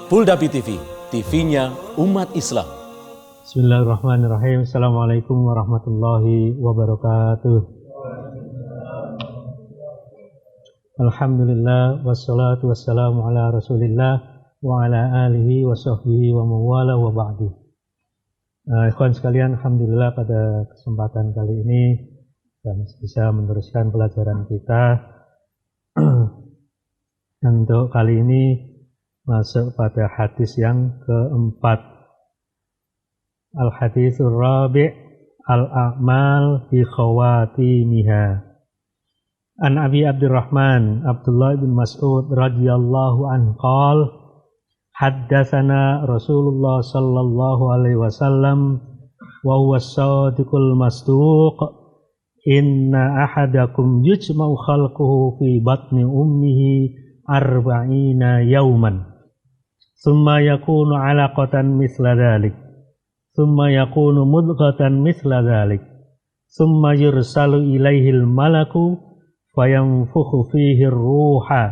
Fuldapi TV, TV-nya umat Islam. Bismillahirrahmanirrahim. Assalamualaikum warahmatullahi wabarakatuh. Alhamdulillah, wassalatu wassalamu ala rasulillah wa ala alihi wa sahbihi wa mawala wa ba'du. Ikhwan sekalian, Alhamdulillah pada kesempatan kali ini kita bisa meneruskan pelajaran kita. Untuk kali ini masuk pada hadis yang keempat. Al-hadithur rabi' al-a'mal bi khawatimiha. An Abi Abdurrahman Abdullah bin Mas'ud radhiyallahu anhu qala haddatsana Rasulullah sallallahu alaihi wasallam wa huwa as-sadiqul masduq inna ahadakum yujma'u khalquhu fi batni ummihi arba'ina yawman thumma yakunu 'alaqatan mithla dhalik thumma yakunu mudghatan mithla dhalik thumma yursalu ilaihil malaku fayanfukhu fihi ruha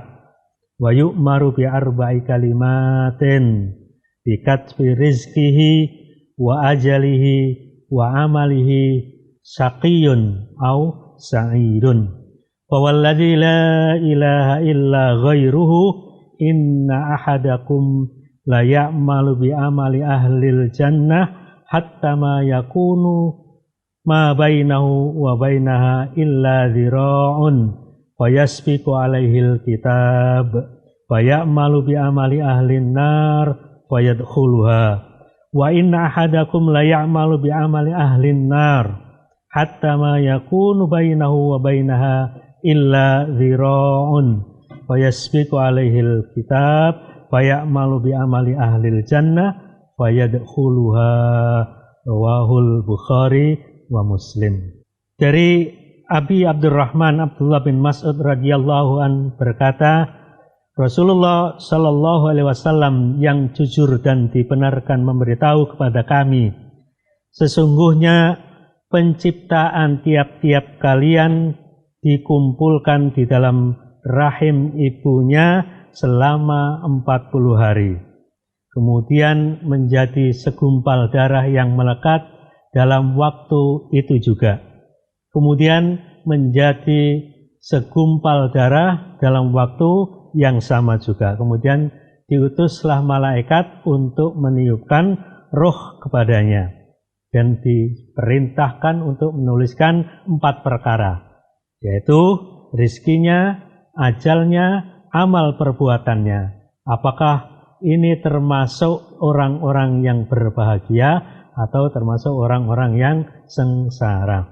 wa yu'maru bi arba'i kalimatin bi katfi rizqihi wa ajalihi wa amalihi syaqiyun au sa'idun fa walladzi la ilaha illa ghairuhu inna ahadakum la ya'malu bi amali ahlil jannah hatta ma yakunu ma bainahu wa bainaha illa dhira'un wa yasbiqu alaihil kitab wa ya'malu bi amali ahlin nar wa yadkhuluha wa inna ahadakum la ya'malu bi amali ahlin nar hatta ma yakunu bainahu wa bainaha illa dhira'un wa yasbiqu alaihil kitab wa ya'malu bi amali ahlil jannah wa yadkhuluha. Rawahul Bukhari wa Muslim. Dari Abi Abdurrahman Abdullah bin Mas'ud radhiyallahu an berkata, Rasulullah sallallahu alaihi wasallam yang jujur dan dibenarkan memberitahu kepada kami, sesungguhnya penciptaan tiap-tiap kalian dikumpulkan di dalam rahim ibunya selama 40 hari. Kemudian menjadi segumpal darah yang melekat dalam waktu itu juga. Kemudian menjadi segumpal darah dalam waktu yang sama juga. Kemudian diutuslah malaikat untuk meniupkan roh kepadanya. Dan diperintahkan untuk menuliskan 4 perkara. Yaitu rizkinya, ajalnya, amal perbuatannya. Apakah ini termasuk orang-orang yang berbahagia atau termasuk orang-orang yang sengsara.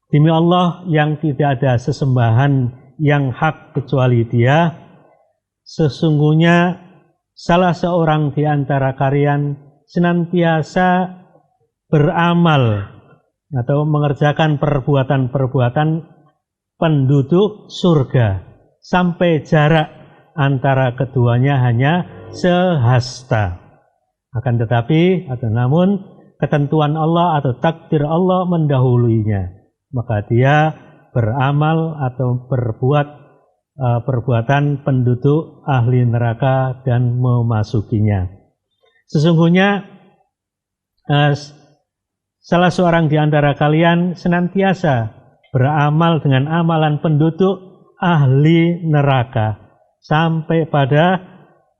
Demi Allah yang tidak ada sesembahan yang hak kecuali Dia, sesungguhnya salah seorang di antara kalian senantiasa beramal atau mengerjakan perbuatan-perbuatan penduduk surga sampai jarak antara keduanya hanya sehasta. Akan tetapi namun ketentuan Allah atau takdir Allah mendahuluinya, maka dia beramal atau berbuat perbuatan penduduk ahli neraka dan memasukinya. Sesungguhnya salah seorang di antara kalian senantiasa beramal dengan amalan penduduk ahli neraka sampai pada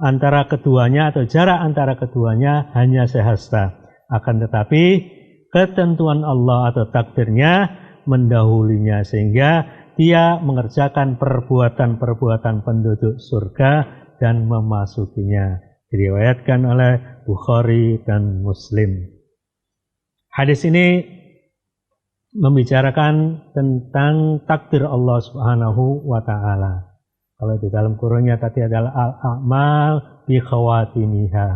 antara keduanya atau jarak antara keduanya hanya sehasta. Akan tetapi ketentuan Allah atau takdirnya mendahulinya sehingga dia mengerjakan perbuatan-perbuatan penduduk surga dan memasukinya. Diriwayatkan oleh Bukhari dan Muslim. Hadis ini membicarakan tentang takdir Allah Subhanahu wa ta'ala. Kalau di dalam kurunnya tadi adalah al-a'mal bi khawatimiha.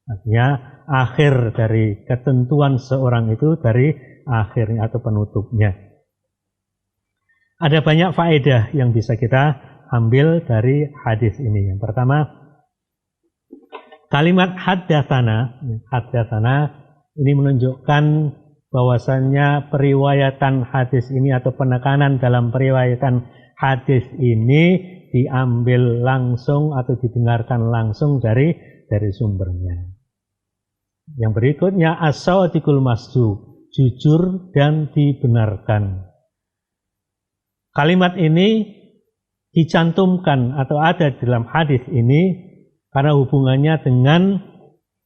Artinya akhir dari ketentuan seorang itu dari akhirnya atau penutupnya. Ada banyak faedah yang bisa kita ambil dari hadis ini. Yang pertama, kalimat haddatsana ini menunjukkan bahwasannya periwayatan hadis ini atau penekanan dalam periwayatan hadis ini diambil langsung atau didengarkan langsung dari dari sumbernya. Yang berikutnya as-shadiqul masduq, jujur dan dibenarkan. Kalimat ini dicantumkan atau ada dalam hadis ini karena hubungannya dengan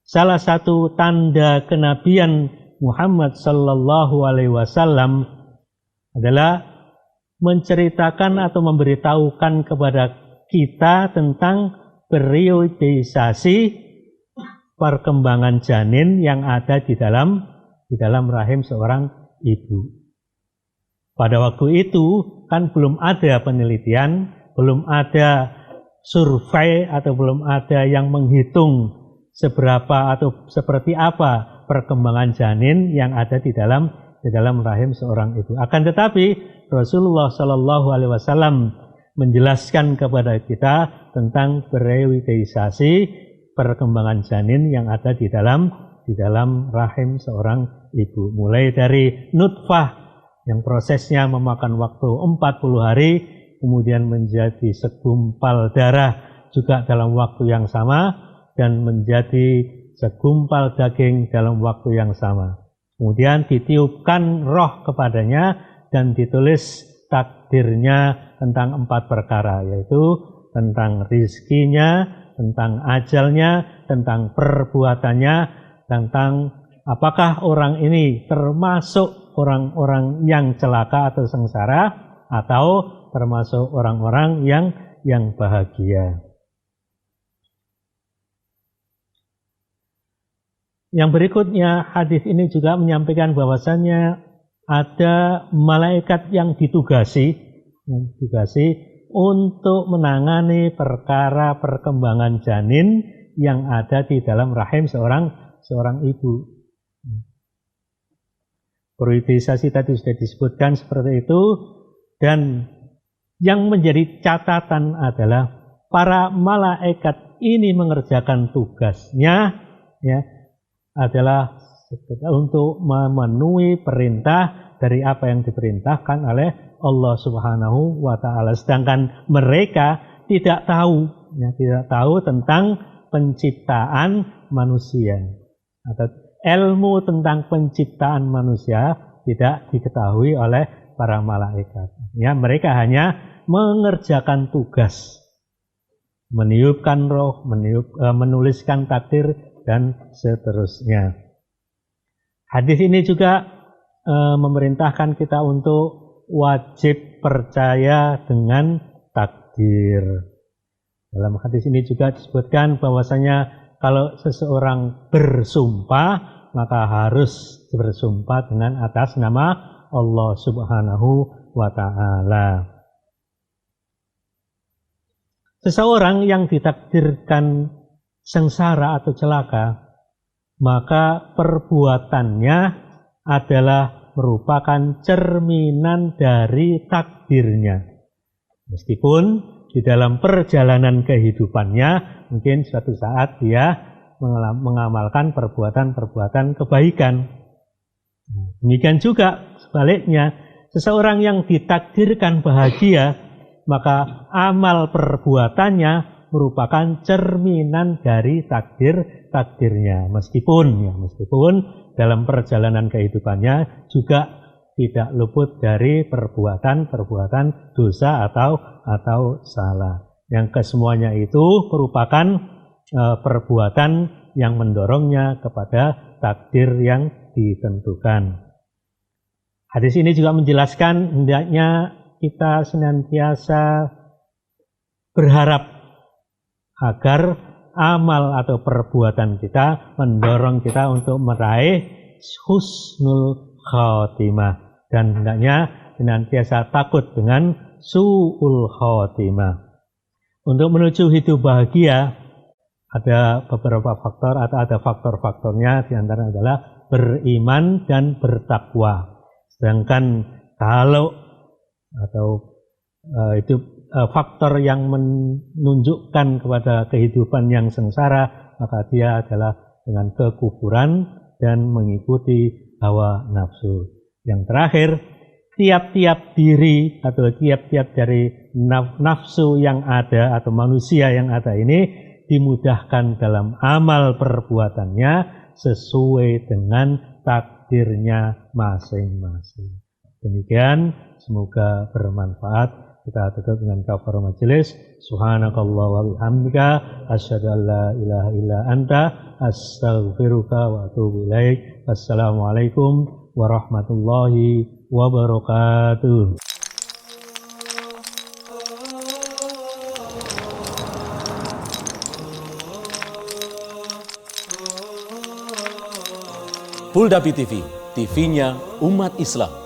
salah satu tanda kenabian Muhammad sallallahu alaihi wasallam adalah menceritakan atau memberitahukan kepada kita tentang periodisasi perkembangan janin yang ada di dalam rahim seorang ibu. Pada waktu itu kan belum ada penelitian, belum ada survei atau belum ada yang menghitung seberapa atau seperti apa perkembangan janin yang ada di dalam rahim seorang ibu. Akan tetapi Rasulullah Shallallahu Alaihi Wasallam menjelaskan kepada kita tentang periodisasi perkembangan janin yang ada di dalam rahim seorang ibu. Mulai dari nutfah yang prosesnya memakan waktu 40 hari, kemudian menjadi segumpal darah juga dalam waktu yang sama, dan menjadi segumpal daging dalam waktu yang sama. Kemudian ditiupkan roh kepadanya dan ditulis takdirnya tentang 4 perkara, yaitu tentang rizkinya, tentang ajalnya, tentang perbuatannya, tentang apakah orang ini termasuk orang-orang yang celaka atau sengsara atau termasuk orang-orang yang bahagia. Yang berikutnya, hadis ini juga menyampaikan bahwasannya ada malaikat yang ditugasi untuk menangani perkara perkembangan janin yang ada di dalam rahim seorang ibu. Periodisasi tadi sudah disebutkan seperti itu, dan yang menjadi catatan adalah para malaikat ini mengerjakan tugasnya adalah untuk memenuhi perintah dari apa yang diperintahkan oleh Allah Subhanahu wa Ta'ala. Sedangkan mereka tidak tahu tentang penciptaan manusia, atau ilmu tentang penciptaan manusia tidak diketahui oleh para malaikat. Ya, mereka hanya mengerjakan tugas, meniupkan roh, menuliskan takdir, dan seterusnya. Hadis ini juga memerintahkan kita untuk wajib percaya dengan takdir. Dalam hadis ini juga disebutkan bahwasanya kalau seseorang bersumpah, maka harus bersumpah dengan atas nama Allah Subhanahu wa Ta'ala. Seseorang yang ditakdirkan sengsara atau celaka, maka perbuatannya adalah merupakan cerminan dari takdirnya. Meskipun di dalam perjalanan kehidupannya mungkin suatu saat dia mengamalkan perbuatan-perbuatan kebaikan. Demikian juga sebaliknya, seseorang yang ditakdirkan bahagia, maka amal perbuatannya merupakan cerminan dari takdirnya. Meskipun dalam perjalanan kehidupannya juga tidak luput dari perbuatan-perbuatan dosa atau salah. Yang kesemuanya itu merupakan perbuatan yang mendorongnya kepada takdir yang ditentukan. Hadis ini juga menjelaskan hendaknya kita senantiasa berharap agar amal atau perbuatan kita mendorong kita untuk meraih husnul khatimah, dan hendaknya senantiasa takut dengan su'ul khatimah. Untuk menuju hidup bahagia ada beberapa faktor atau ada faktor-faktornya, di antara adalah beriman dan bertakwa. Sedangkan kalau itu faktor yang menunjukkan kepada kehidupan yang sengsara, maka dia adalah dengan kekufuran dan mengikuti hawa nafsu. Yang terakhir, tiap-tiap diri atau tiap-tiap dari nafsu yang ada atau manusia yang ada ini dimudahkan dalam amal perbuatannya sesuai dengan takdirnya masing-masing. Demikian, semoga bermanfaat. Kita tutup dengan kafaratul majelis. Subhanakallah wa bihamdika asyhadu an la ilaha illa anta astaghfiruka wa atubu ilaik. Wassalamualaikum warahmatullahi wabarakatuh. Polda TV, TV-nya umat Islam.